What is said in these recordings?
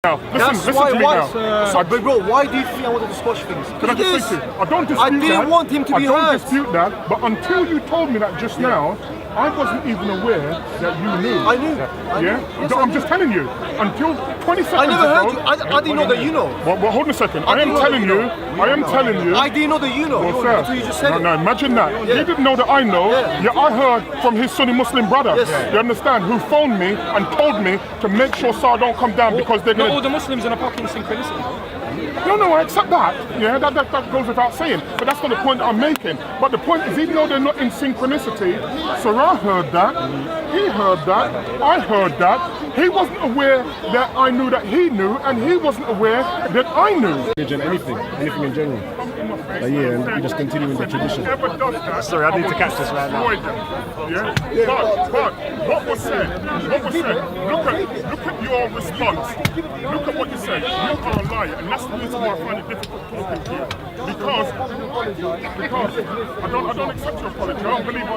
Now, listen to me now. So, but bro, why do you think I wanted to squash things? Can I just say to you, I don't dispute that. I didn't want him to be hurt. I don't dispute that, but until you told me that just now, I wasn't even aware that you knew. I knew. Yeah? Yes, I'm just telling you. Until 20 seconds I never heard ago, you. I didn't know that you know. Well, hold on a second. I am telling you. I didn't know that you know. Well, That's what you just said. No, imagine that. He didn't know that I know. Yeah, I heard from his Sunni Muslim brother. Yes. You understand? Who phoned me and told me to make sure Sar don't come down because they're going to... Not all the Muslims in a fucking synchronicity. No, I accept that. Yeah, that goes without saying. But that's not the point I'm making. But the point is, even though they're not in synchronicity, Sarah heard that, he heard that, I heard that. He wasn't aware that I knew that he knew, and he wasn't aware that I knew. Anything in general. And you just continue in the tradition. Sorry, I need to catch this right now. Yeah? But what was said, look at your response. Look at what you said. You are a liar, and that's the reason why I find it difficult talking to you. Because I don't accept your apology. I don't believe it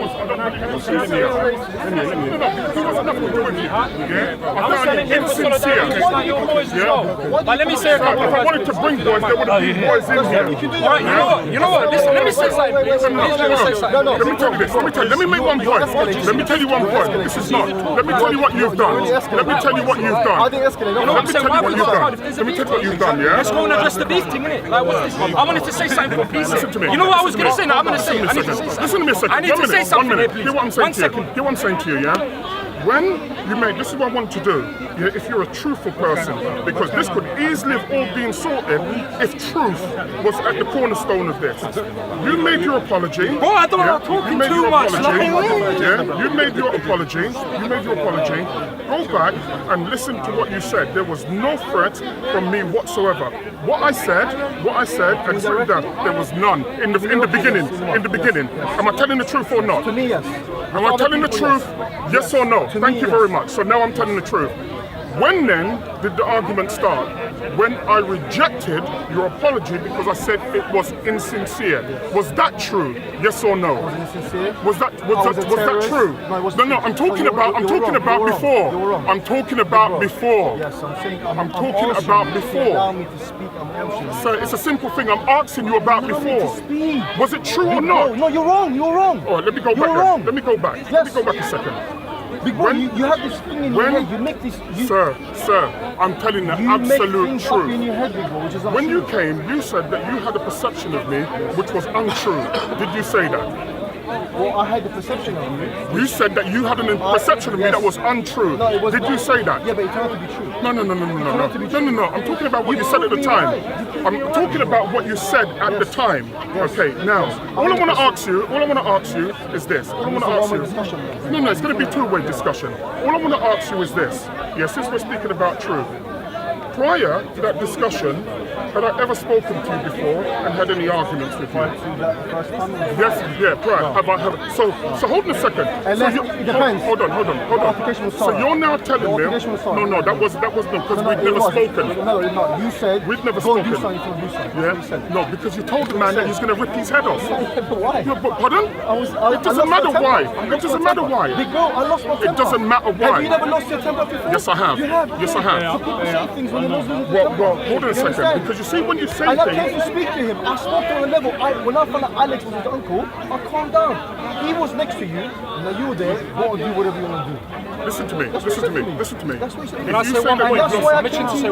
was sincere. Because it wasn't nothing to do with you. Yeah? I found it insincere. But let me say a couple If I wanted to bring boys, there would have been boys in here. Right, you know what? Listen, let me say something. Let me tell you this. Let me make one point. Let me tell you one point. This is not. Let me tell you what you've done. Let me tell you what you've done. I didn't escalate. You know what I'm saying? Why have we got crowd if there's a Let me beef? tell you what you've done, yeah? Let's go and address the beef thing, innit? Like, what's this? I wanted to say something for peace. Listen to me. You know what I was going to say? Now I'm going to say it. I need to say something. Listen to me a second. I need to say something here, please. Hear what I'm saying 1 to you. second. Hear what I'm saying to you, yeah? When you make, this is what I want to do, yeah, if you're a truthful person, because this could easily have all been sorted if truth was at the cornerstone of this. You made your apology. Bro, I don't know, talking too much. You made your apology. Go back and listen to what you said. There was no threat from me whatsoever. What I said, and so there was none in the beginning. Am I telling the truth or not? To me, yes. Am I telling the truth? Yes or no? Thank you very much. So now I'm telling the truth. When then did the argument start? When I rejected your apology because I said it was insincere. Was that true? Yes or no? Was that true? No, I'm talking about before. I'm talking about before. Yes, I'm saying I'm talking about before. Allow me to speak. I'm answering. So it's a simple thing. I'm asking you about before. Was it true or not? No, you're wrong. All right, let me go back. wrong. Let me go back. Yes. Let me go back a second. BigBro, you have this thing in your head. You make this. Sir, I'm telling the You make absolute things up in truth. your head, BigBro, which is When you came, you said that you had a perception of me which was untrue. Did you say that? Well, I had the perception of you. You said that you had a perception of me that was untrue. No, it was Did you say that? Yeah, but it turned out to be true. No. I'm talking about what you said at the time. I'm talking about what you said at the time. Okay, now, all I want to ask you is this. No, it's going to be a two-way discussion. All I want to ask you is this. Yes, since we're speaking about truth. Prior to that discussion, had I ever spoken to you before and had any arguments with you? Yes, yeah, prior. So hold on a second. It depends. Hold on. So you're now telling me? No, that wasn't because we'd never spoken. No, you said we'd never go spoken. and do something. Yeah. No, because you told the man that he's going to rip his head off. Why? No, but pardon? It doesn't matter why. It doesn't matter why. Big bro, I lost my temper. It doesn't matter why. Have you never lost your temper before? Yes, I have. You have? Yes, I have. So people say things when they're not supposed to Well, hold on a second. Because you see, when you say and I things... came to speak to him. I spoke on a level. When I found out Alex was his uncle, I calmed down. He was next to you, and now you were there. Go and do whatever you want to do. Listen to me. That's what he said. Can I say one point?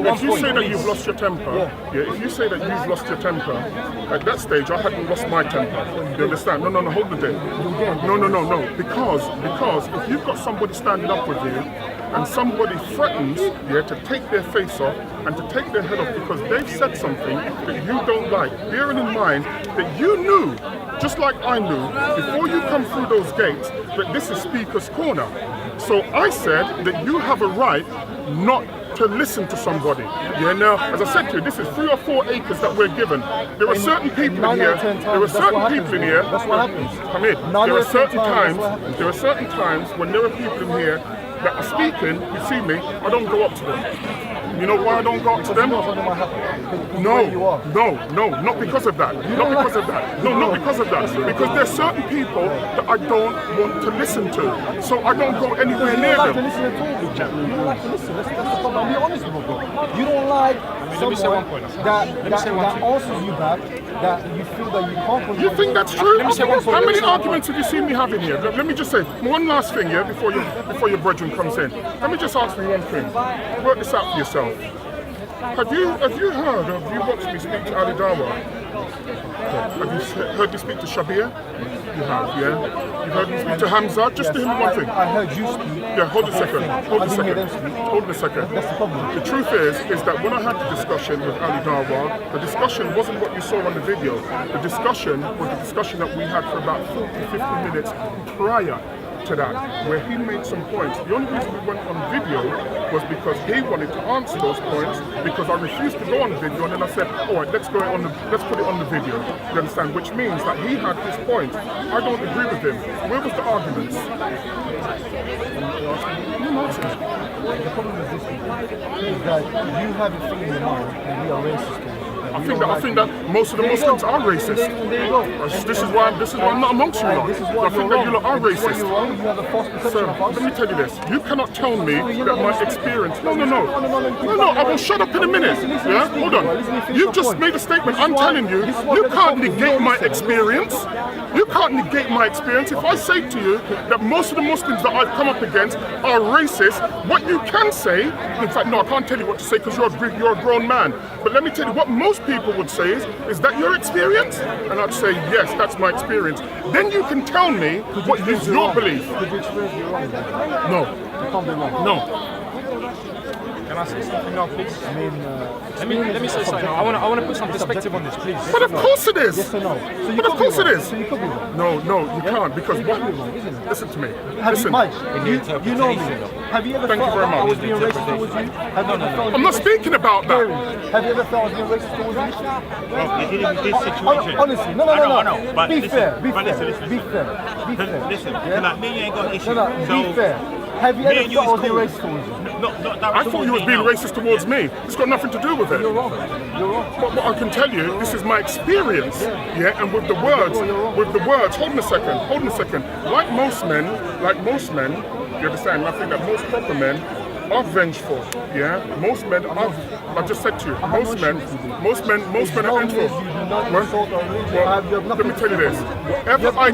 If you say that you've lost your temper, if you say that you've lost your temper, at that stage I hadn't lost my temper. You understand? No, hold it there. No. Because if you've got somebody standing up with you and somebody threatens to take their face off and to take their head off because they've said something that you don't like, bearing in mind that you knew, just like I knew, before you come through those gates, that this is Speaker's Corner. So I said that you have a right not to listen to somebody. Yeah, now, as I said to you, this is 3 or 4 acres that we're given. There are certain people in here. That's what happens. Hamid, there are certain times when there are people in here that are speaking, you see me, I don't go up to them. You know why I don't go up to them? No, not because of that. Not because of that. No, not because of that. Because there's certain people that I don't want to listen to. So I don't go anywhere near You don't like to them. listen at all, bro. You don't like to listen. That's the problem. I'll be honest with you, bro. You don't like someone that answers you back, that you feel that you can't. You think that's true? How many arguments have you seen me having here? Let me just say one last thing, yeah, before your brethren comes in. Let me just ask you one thing. Work this out for yourself. Have you watched me speak to Ali Dawa? Have you heard me speak to Shabir? You have, yeah? You've heard me speak to Hamza? Just to him one thing. I heard you speak. Yeah, hold a second. Hold a I didn't hear them second. speak. Hold a second. That's the problem. The truth is that when I had the discussion with Ali Dawa, the discussion wasn't what you saw on the video. The discussion was the discussion that we had for about 40-50 minutes prior to that, where he made some points. The only reason we went on video was because he wanted to answer those points, because I refused to go on video, and then I said, all right, let's put it on the video. You understand? Which means that he had his point. I don't agree with him. Where was the arguments? The problem is this, is that you have a thing in your mind that we are racist. I think that most of the Muslims are racist. There you go. This is why I'm not amongst you lot. This is why I think that you lot are racist. You're wrong. You have a false perception Sir, of us. let me tell you this. You cannot tell me that my experience... No, I will shut up in a minute. Yeah? Hold on. You've just made a statement. I'm telling you, you can't negate my experience. You can't negate my experience. If I say to you that most of the Muslims that I've come up against are racist, what you can say... In fact, no, I can't tell you what to say because you're a grown man. But let me tell you, what most people would say is that your experience? And I'd say, yes, that's my experience. Then you can tell me what is your belief. Could you experience you wrong? No. You can't be wrong. No. Can I say something now, please? I mean, Let me say something. I want to put some perspective on this, please. But of course it is. Yes or no? So But of course it is. So you could be wrong. No, you can't, because what? Wrong, isn't it? Listen to me. Have Listen. you, Mike, you know me. Have you ever Thank you felt very I was much. being racist towards you? Have you ever felt I'm not speaking about that. Have you ever felt I was being racist towards you? Well, you're dealing with this situation. Honestly, no. I know, but Be listen, fair. but listen. Be fair. Listen, Yeah? like me, you ain't got an issue. No, So, be fair. Have you me ever and you felt I was is being cool. racist towards you? not I thought you was being racist towards me. It's got nothing to do with it. You're wrong. You're wrong. But what I can tell you, this is my experience, yeah, and with the words, hold on a second. Like most men, you understand, I think that most proper men are vengeful, yeah? Most men are, I just said to you, most men are vengeful. Well, let me tell you this, whatever I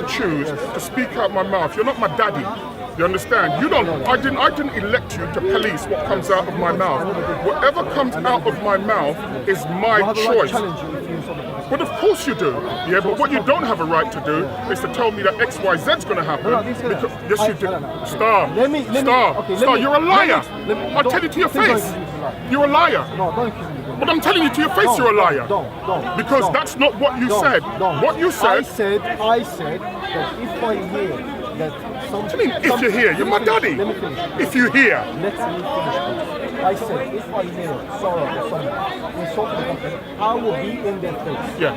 choose to speak out my mouth, you're not my daddy. You understand? I didn't elect you to police what comes out of my mouth. Whatever comes out of my mouth is my choice. But of course you do. Yeah, but what you don't have a right to do is to tell me that XYZ is going to happen. Because, yes, you do. Star, you're a liar. I'll tell you to your face. You're a liar. No, don't accuse me. But I'm telling you to your face, you're a liar. Don't. Because that's not what you said. What you said... I said that if I hear that some... What do you mean, if you're here? You're my daddy. Let me finish. If you're here. Let me finish. I said, if I hear sorrow or someone insulting the company, I will be in their face. Yeah,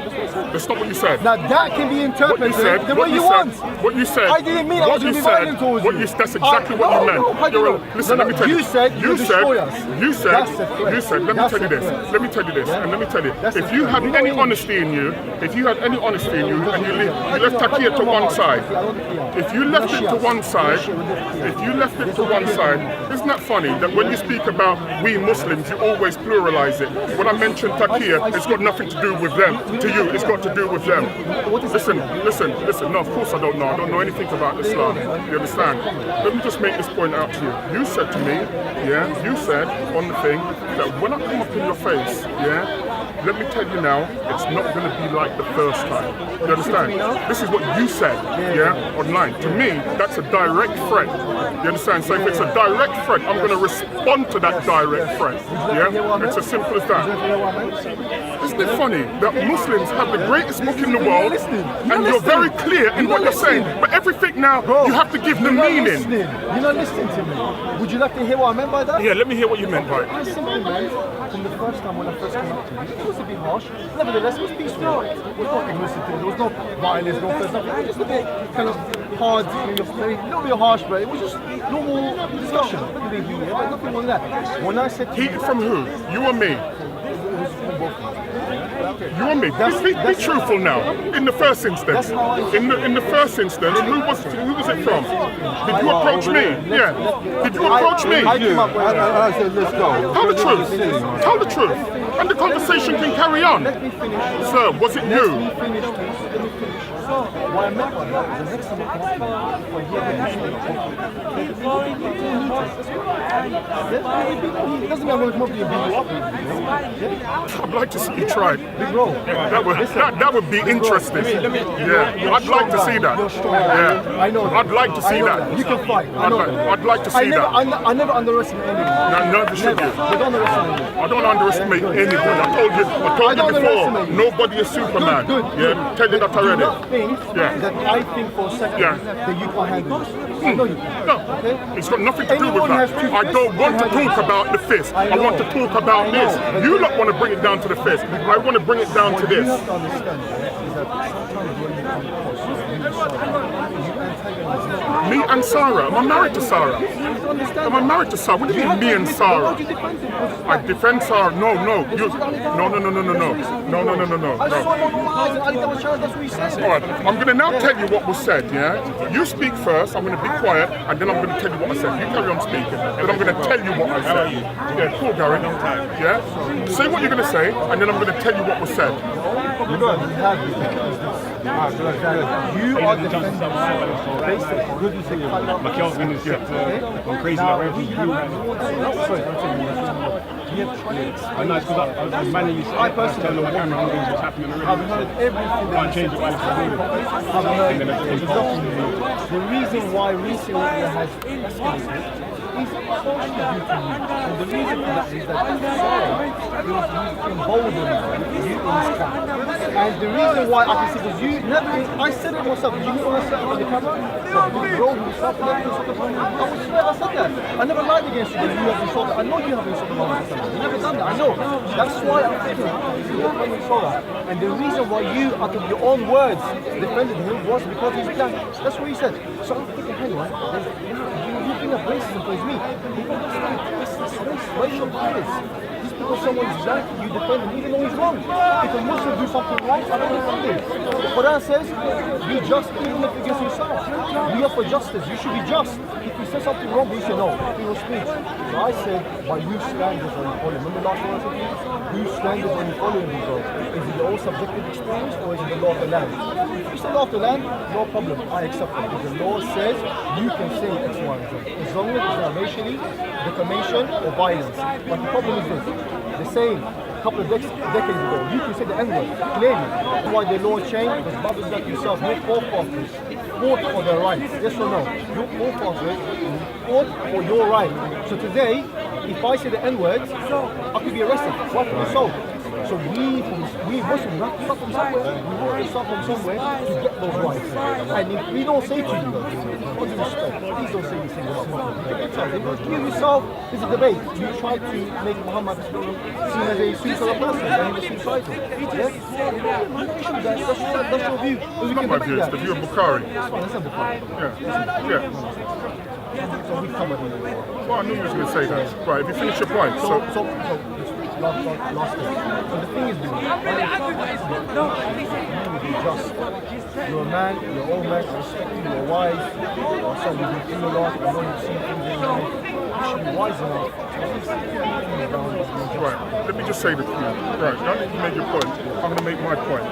that's not what you said. Now that can be interpreted the way you want. What you said. I didn't mean I was going to be violent towards you. That's exactly what you meant. Listen, let me tell you. You said you destroy us. Let me tell you this. And let me tell you. If you had any honesty in you, and you left Takia to one side, if you left it to one side, isn't that funny that when you speak about we Muslims, you always pluralize it? When I mention Takia, it's got nothing to do with them. To you, it's got to do with them. Listen. No, of course I don't know. I don't know anything about Islam. You understand? Let me just make this point out to you. You said to me, you said on the thing that when I come up in your face, let me tell you now, it's not going to be like the first time. You understand? This is what you said, online. To me, that's a direct threat. You understand? So if it's a direct threat, I'm going to respond to that direct threat. Yeah? It's as simple as that. Isn't it funny that Muslims have the greatest book in the world and you're very clear in what you're saying, but everything now, you have to give the meaning. You're not listening to me. Would you like to hear what I meant by that? Yeah, let me hear what you meant by it. I simply meant, from the first time when I first came up to you, it was a bit harsh. Nevertheless, it was peaceful. It was not aggressive. There was no violence, no first nothing. It was just a bit kind of hard, maybe a little bit harsh, but it was just normal discussion. Nothing more than that. When I said Heated from who? You or me? You and me. Be truthful now. In the first instance, in the first instance, who was it from? Did you approach me? Yeah. Did you approach me? I said, let's go. Tell the truth. Tell the truth. And the conversation can carry on. Sir, was it you? Let me finish, please. Let me finish. What I meant by that, the next time I come up for it doesn't mean I'm going to come up to you and beat you up. I'd like to see you try. BigBro. That would be interesting. Yeah, I'd like to see that. You're strong. Yeah, I know. I'd like to see that. You can fight. I know. I'd like to see that. I never underestimate anyone. Never should you. But don't underestimate me. I don't underestimate anybody. I told you before. Nobody is Superman. Good. Yeah, tell you that Do already. not think that I think for a second that you can't handle this. I know you can. No, Okay? it's got nothing to do with Anyone that. has two I don't fists, want to they have talk about the fist. I know. want to talk about I know. this. You don't want to bring it down to the fist. I want to bring it down to What you this. have to understand is that sometimes when you come across you antagonize Me and Sarah. Am I married to Sarah? Am I married to Sarah? What do you mean me and Sarah? I defend Sarah. No. No. I just saw it on my eyes and Ali was challenged, that's what he said. All right, I'm going to now tell you what was said, yeah? You speak first, I'm going to be quiet, and then I'm going to tell you what I said. You carry on speaking, then I'm going to tell you what I said. Yeah, cool, Gary. Yeah? Say what you're going to say, and then I'm going to tell you what was said. You are defending yourself based on good thing. Mikel's going to get crazy Now, like we have I know it's because I was manually I personally telling the camera what's happening I've already. heard everything that Can't change it while it's happening. I've heard the reason why recently it has escalated is partially due to you. And the reason for that is that Sarah is emboldened you in this camp. And the reason why I can see because you never, I said it myself. Did you hear what I said on the camera? That BigBro himself never insulted Hamid. I would swear I said that. I never lied against you that you have insulted. I know you have insulted Hamid. You never done that. I know. That's why I'm thinking you saw that. And the reason why you, out of your own words, defended him was because he's black. That's what he said. So I'm thinking, hang on, you bring up racism towards me. It's racial bias. Just because someone's black, you defend him even though he's wrong. If a Muslim do something right, I don't defend him. The Quran says, be just even if against yourself. We are for justice. You should be just. If you say something wrong, you say no. Freedom of speech. So I said, by whose standards are you following? Remember last one I said to you? Whose standards are you following, BigBro? Is it your own subjective experience or is it the law of the land? If it's the law of the land, no problem. I accept it. Because the law says you can say X, Y, and Z. As long as it's not racially, defamation, or violence. But the problem is this. The same a couple of decades ago, you can say the N-word clearly. That's why the law changed, because brothers like yourself, your forefathers fought for their rights. Yes or no? Your forefathers fought for your right. So today, if I say the N-word, I could be arrested. Rightfully so. So we Muslims have to start from somewhere. We have to start from somewhere to get those rights. And if we don't say to you, with all due respect, please don't say these things about Muslims. You yourself, this is a debate. You try to make Muhammad seen as a suicidal person, and he was suicidal. Yeah? That's your view. It's not my view, it's the view of Bukhari. That's fine, that's not Bukhari. Yeah. So we covered it. Well, I knew you was going to say that. Right, if you finish your point. So last thing. So the thing is, you will be just. You're a man, you're an old man, I respect you, you're wise, or someone who's been through a lot, I know you've seen things in life. You should be wise enough to at least down. Right, let me just say this to you. Right, now that you made your point, I'm going to make my point.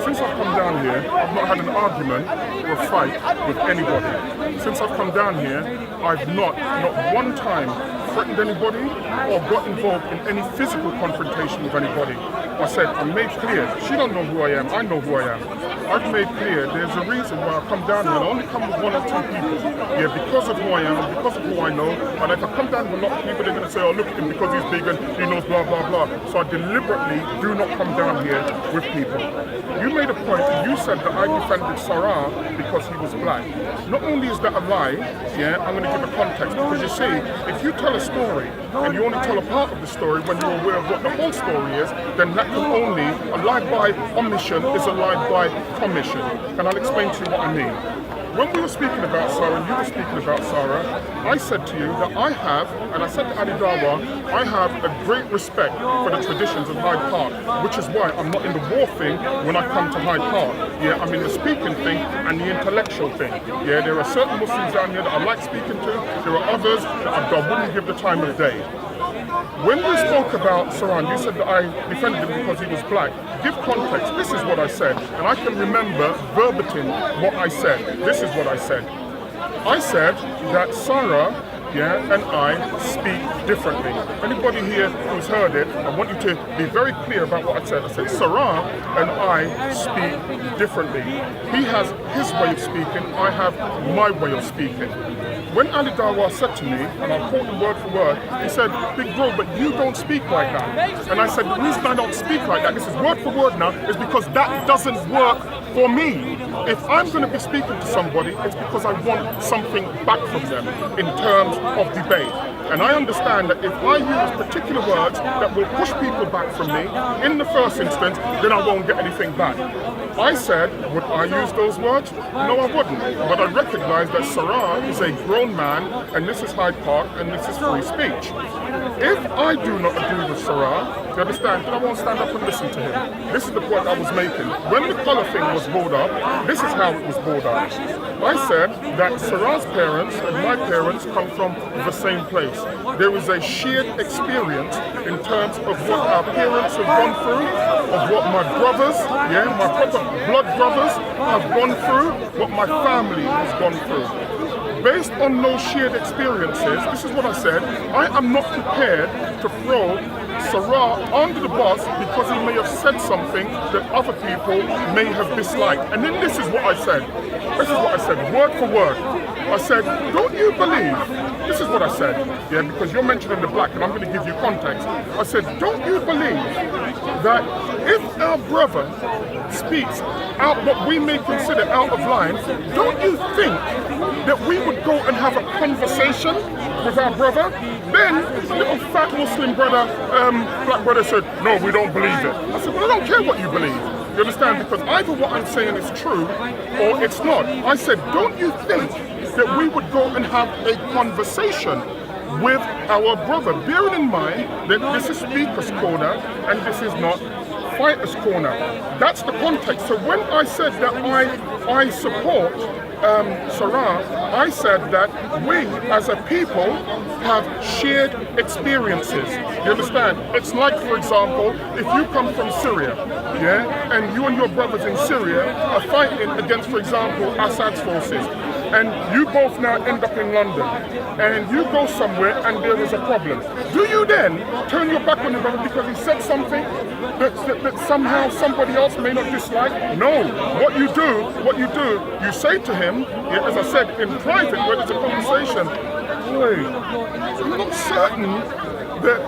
Since I've come down here, I've not had an argument or a fight with anybody. Since I've come down here, I've not one time threatened anybody or got involved in any physical confrontation with anybody. I said, I made clear, she don't know who I am, I know who I am. I've made clear there's a reason why I come down here and I only come with one or two people. Yeah, because of who I am and because of who I know. And if I come down with a lot of people, they're going to say, oh, look at him because he's big and he knows blah, blah, blah. So I deliberately do not come down here with people. You made a point, you said that I defended Sarah because he was black. Not only is that a lie, yeah, I'm going to give a context, because you see, if you tell a story and you only tell a part of the story when you're aware of what the whole story is, then that can only, a lie by omission is a lie by commission. And I'll explain to you what I mean. when we were speaking about Sarah, and you were speaking about Sarah, I said to you that I have, and I said to Ali Dawa, I have a great respect for the traditions of Hyde Park, which is why I'm not in the war thing when I come to Hyde Park. Yeah, I'm in the speaking thing and the intellectual thing. Yeah, there are certain Muslims down here that I like speaking to. There are others that I wouldn't give the time of day. When you spoke about Saran, you said that I defended him because he was black. Give context. This is what I said. And I can remember verbatim what I said. This is what I said. I said that Sarah, and I speak differently. Anybody here who's heard it, I want you to be very clear about what I said. I said, Sarah and I speak differently. He has his way of speaking, I have my way of speaking. When Ali Dawa said to me, and I'll quote him word for word, he said, Big Bro, but you don't speak like that. And I said, the reason I don't speak like that, this is word for word now, is because that doesn't work for me. If I'm going to be speaking to somebody, it's because I want something back from them in terms of debate. And I understand that if I use particular words that will push people back from me, in the first instance, then I won't get anything back. I said, would I use those words? No, I wouldn't. But I recognize that Sarah is a grown man, and this is Hyde Park, and this is free speech. If I do not agree with Sarah, you understand, then I won't stand up and listen to him. This is the point I was making. When the colour thing was brought up, this is how it was brought up. I said that Sarah's parents and my parents come from the same place. There is a shared experience in terms of what our parents have gone through, of what my brothers, my proper blood brothers have gone through, what my family has gone through. Based on those shared experiences, this is what I said, I am not prepared to throw Sarah under the bus because he may have said something that other people may have disliked. And then this is what I said. This is what I said, word for word. I said, don't you believe, this is what I said, because you're mentioning the black and I'm going to give you context. I said, don't you believe that if our brother speaks out what we may consider out of line, don't you think that we would go and have a conversation with our brother? Then little fat Muslim brother, black brother said, no, we don't believe it. I said, well, I don't care what you believe. You understand? Because either what I'm saying is true or it's not. I said, don't you think that we would go and have a conversation with our brother, bearing in mind that this is Speaker's Corner and this is not Fighter's Corner. That's the context. So when I said that I support Sarah, I said that we as a people have shared experiences. You understand? It's like, for example, if you come from Syria, and you and your brothers in Syria are fighting against, for example, Assad's forces, and you both now end up in London, and you go somewhere and there is a problem. Do you then turn your back on your brother because he said something that somehow somebody else may not dislike? No. What you do, you say to him, as I said, in private, where there's a conversation, wait, I'm not certain that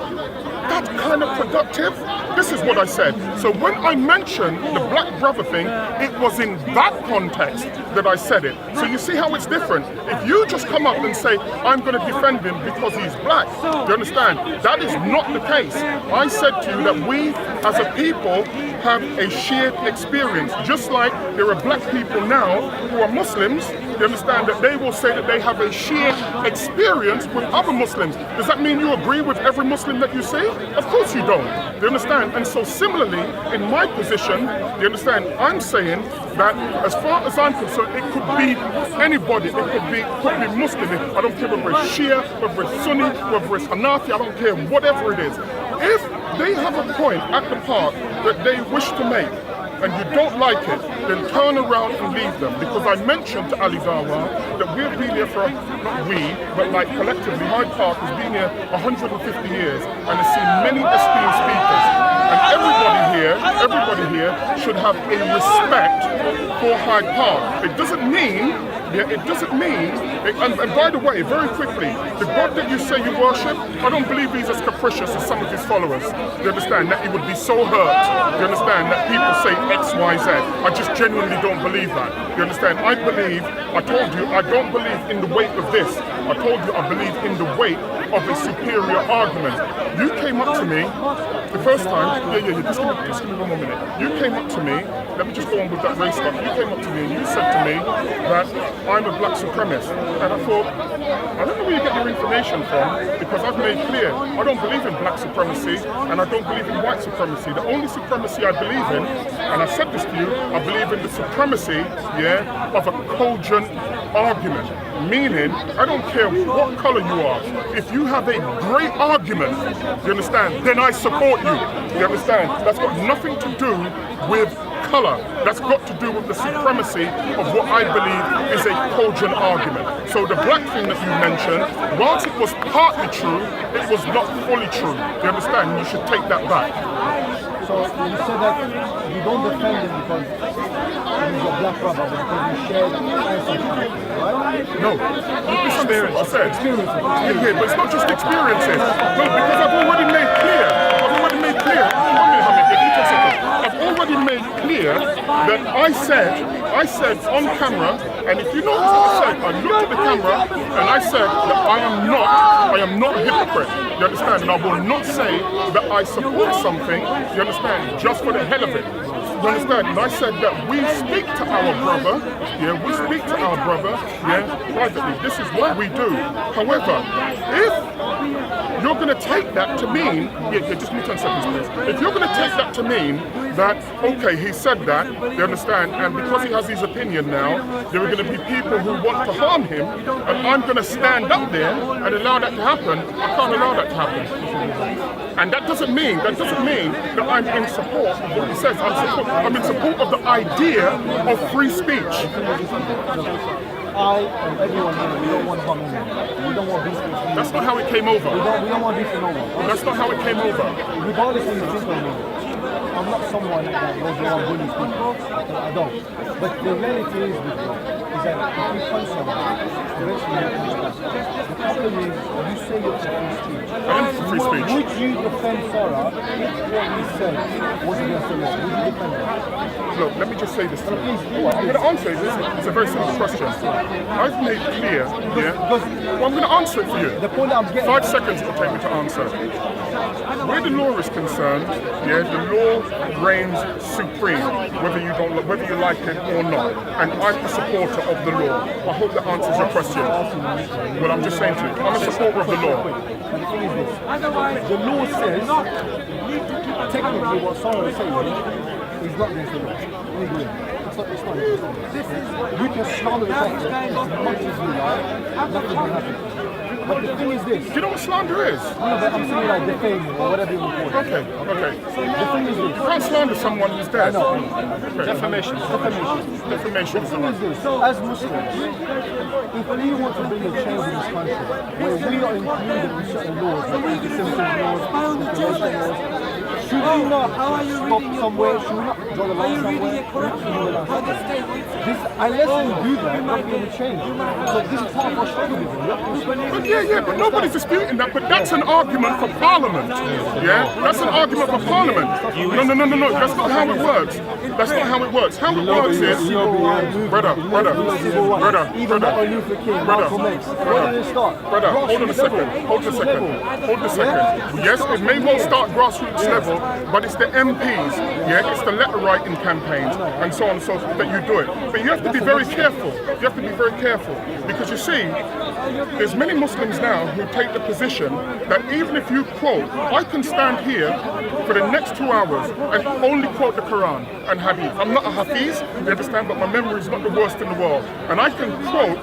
that's kind of productive. This is what I said. So when I mentioned the black brother thing, it was in that context that I said it. So you see how it's different. If you just come up and say, I'm going to defend him because he's black, do you understand? That is not the case. I said to you that we as a people have a shared experience. Just like there are black people now who are Muslims, you understand that they will say that they have a shared experience with other Muslims. Does that mean you agree with every Muslim that you see? Of course you don't. Do you understand? And so similarly, in my position, you understand, I'm saying that as far as I'm concerned, it could be anybody. It could be Muslim. I don't care whether it's Shia, whether it's Sunni, whether it's Hanafi, I don't care, whatever it is. If they have a point at the park that they wish to make, and you don't like it, then turn around and leave them. Because I mentioned to Ali Dawa that we've been here for, not we, but like collectively, Hyde Park has been here 150 years and has seen many esteemed speakers. And everybody here should have a respect for Hyde Park. It doesn't mean, and by the way, very quickly, the God that you say you worship, I don't believe he's as capricious as some of his followers. You understand? That he would be so hurt, you understand, that people say X, Y, Z. I just genuinely don't believe that. You understand? I told you, I don't believe in the weight of this. I told you I believe in the weight of a superior argument. You came up to me the first time, just give me 1 more minute. You came up to me, let me just go on with that race stuff. You came up to me and you said to me that I'm a black supremacist. And I thought, I don't know where you get your information from, because I've made clear, I don't believe in black supremacy and I don't believe in white supremacy. The only supremacy I believe in, and I said this to you, I believe in the supremacy, of a cogent argument. Meaning, I don't care what color you are. If you have a great argument, you understand, then I support you. You understand? That's got nothing to do with color. That's got to do with the supremacy of what I believe is a cogent argument. So the black thing that you mentioned, whilst it was partly true, it was not fully true. You understand? You should take that back. So you said that you don't defend him because he's a black brother, but because you shared ancestry, right? No, you misunderstood what I said. Yeah, but it's not just experiences. No, because I've already made clear. I've already made clear that I said on camera, and if you notice what I said, I looked at the camera and I said that I am not a hypocrite. You understand? And I will not say that I support something, you understand, just for the hell of it. You understand? And I said that we speak to our brother, privately. This is what we do. However, if you're going to take that to mean, just give me 10 seconds, please. If you're going to take that to mean that, okay, he said that, you understand, and because he has his opinion now, there are going to be people who want to harm him, and I'm going to stand up there and allow that to happen. I can't allow that to happen. And that doesn't mean that I'm in support of what he says. I'm in support of the idea of free speech. I and everyone here, we don't want harm anyone. We don't want beef. That's not how it came over. We don't want beef with no one. That's not how it came over. Regardless of your think on me, I'm not someone that goes around bullying people. I don't. But the reality is that if you punch someone, eventually you punch back. The problem is, you say you're for free speech. I am for free speech. Would you defend Sarah if what he said was against the law? Would you defend her? Look, let me just say this to you. I'm going to answer it. It's a very simple question. I've made clear, well, I'm going to answer it for you. The point I'm getting 5 seconds it'll take me to answer. Where the law is concerned, the law reigns supreme, whether you like it or not. And I'm a supporter of the law. I hope that answers your question. Well, I'm just saying to you, I'm a supporter of the law. And the thing is this, the law says, technically what Sarah is saying is not against the law. It's not against the law. You can slander the prophet as much as you like, nothing will happen. But the thing is this. Do you know what slander is? No, but I'm saying like defaming or whatever you want to call it. Okay. The thing is this. You can't slander someone who's dead. No. Okay. Defamation. Defamation. The thing is this. As Muslims, if we want to bring a change in this country, where we are included in certain laws, like anti-Semitism laws, defamation laws, should we not stop somewhere? Should we not draw the line somewhere? Unless we do that, not be any change. So this is part of our struggle with it. But nobody's disputing that. But that's an argument for Parliament. That's an argument for Parliament. No. That's not how it works. That's not how it works. How it works is, brother. Hold on a second. Yes, it may well start grassroots level, but it's the MPs, it's the letter writing campaigns and so on and so forth that you do it. But you have to be very careful. Because you see, there's many Muslims now who take the position that even if you quote, I can stand here for the next 2 hours and only quote the Quran and Hadith. I'm not a Hafiz, you understand, but my memory is not the worst in the world. And I can quote,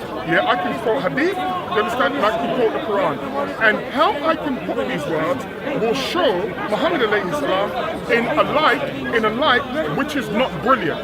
Hadith, you understand, and I can quote the Quran. And how I can put these words will show Muhammad alayhi salam in a light which is not brilliant.